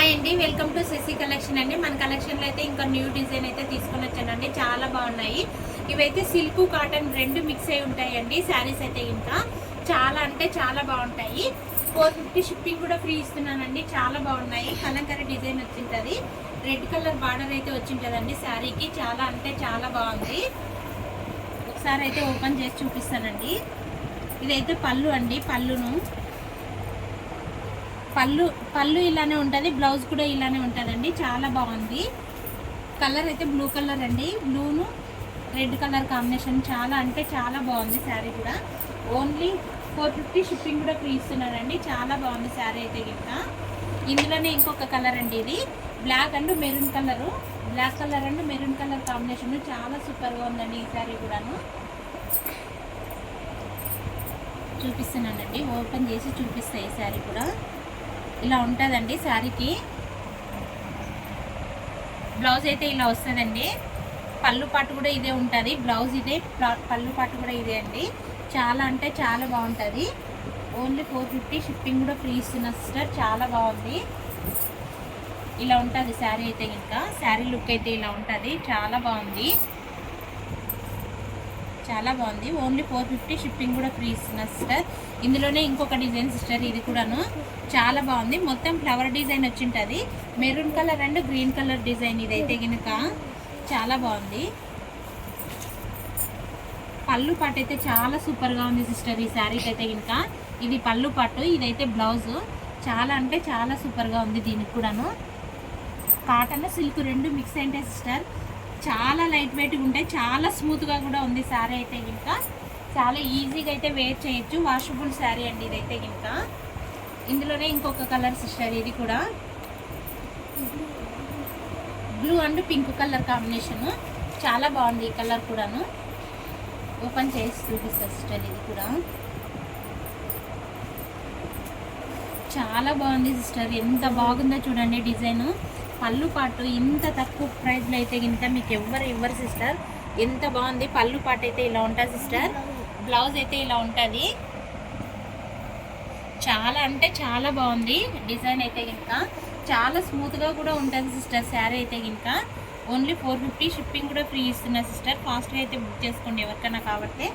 Hi అండి, welcome to Shashi collection అండి. మన కలెక్షన్లో అయితే ఇంకా న్యూ డిజైన్ అయితే తీసుకొని వచ్చానండి. చాలా బాగున్నాయి. ఇవైతే సిల్క్ కాటన్ రెండు మిక్స్ అయి ఉంటాయండి. శారీస్ అయితే ఇంకా చాలా అంటే చాలా బాగుంటాయి. 450 షిప్పింగ్ కూడా ఫ్రీ ఇస్తున్నానండి. చాలా బాగున్నాయి. కలంకారీ డిజైన్ వచ్చింటుంది. రెడ్ కలర్ బార్డర్ అయితే వచ్చింటుందండి శారీకి. చాలా అంటే చాలా బాగుంది. ఒకసారి అయితే ఓపెన్ చేసి చూపిస్తానండి. ఇదైతే పళ్ళు అండి. పళ్ళు ఇలానే ఉంటుంది, బ్లౌజ్ కూడా ఇలానే ఉంటుందండి. చాలా బాగుంది. కలర్ అయితే బ్లూ కలర్ అండి. బ్లూను రెడ్ కలర్ కాంబినేషన్ చాలా అంటే చాలా బాగుంది. శారీ కూడా ఓన్లీ 450 షిప్పింగ్ కూడా ఫ్రీ ఇస్తున్నారండి. చాలా బాగుంది శారీ అయితే ఇంకా. ఇందులోనే ఇంకొక కలర్ అండి. ఇది black and maroon colour. Black colour and maroon colour combination చాలా సూపర్గా ఉందండి. ఈ శారీ కూడాను చూపిస్తున్నానండి. ఓపెన్ చేసి చూపిస్తాయి. ఈ శారీ కూడా ఇలా ఉంటుందండి. శారీకి బ్లౌజ్ అయితే ఇలా వస్తుందండి. పళ్ళు పాటు కూడా ఇదే ఉంటుంది. బ్లౌజ్ ఇదే, పళ్ళు పాటు కూడా ఇదే అండి. చాలా అంటే చాలా బాగుంటుంది. ఓన్లీ 450 షిప్పింగ్ కూడా ఫ్రీ ఇస్తున్న సిస్టర్. చాలా బాగుంది. ఇలా ఉంటుంది శారీ అయితే ఇంకా. శారీ లుక్ అయితే ఇలా ఉంటుంది. చాలా బాగుంది. చాలా బాగుంది. ఓన్లీ 450 షిప్పింగ్ కూడా ఫ్రీ ఇస్తున్నా సిస్టర్. ఇందులోనే ఇంకొక డిజైన్ సిస్టర్. ఇది కూడాను చాలా బాగుంది. మొత్తం ఫ్లవర్ డిజైన్ వచ్చింటుంది. Maroon colour and green colour design. ఇదైతే కనుక చాలా బాగుంది. పళ్ళు పాటు అయితే చాలా సూపర్గా ఉంది సిస్టర్. ఈ శారీకి అయితే కనుక ఇది పళ్ళు పాటు, ఇదైతే బ్లౌజు. చాలా అంటే చాలా సూపర్గా ఉంది. దీనికి కూడాను కాటన్ సిల్క్ రెండు మిక్స్ అయింటాయి సిస్టర్. చాలా లైట్ వెయిట్గా ఉంటాయి. చాలా స్మూత్గా కూడా ఉంది శారీ అయితే కనుక. చాలా ఈజీగా అయితే వేర్ చేయొచ్చు. వాషబుల్ శారీ అండి ఇదైతే కనుక. ఇందులోనే ఇంకొక కలర్ సిస్టర్. ఇది కూడా blue and pink colour combination. చాలా బాగుంది ఈ కలర్ కూడాను. ఓపెన్ చేసి చూపిస్తా సిస్టర్. ఇది కూడా చాలా బాగుంది సిస్టర్. ఎంత బాగుందో చూడండి డిజైను. పళ్ళు పాటు ఇంత తక్కువ ప్రైస్లో అయితే కనుక మీకు ఇవ్వరు సిస్టర్. ఎంత బాగుంది. పళ్ళు పాటు అయితే ఇలా ఉంటుంది సిస్టర్. బ్లౌజ్ అయితే ఇలా ఉంటుంది. చాలా అంటే చాలా బాగుంది డిజైన్ అయితే కనుక. చాలా స్మూత్గా కూడా ఉంటుంది సిస్టర్ శారీ అయితే కనుక. ఓన్లీ 450 షిప్పింగ్ కూడా ఫ్రీ ఇస్తున్నా సిస్టర్. ఫాస్ట్గా అయితే బుక్ చేసుకోండి ఎవరికైనా కాబట్టి.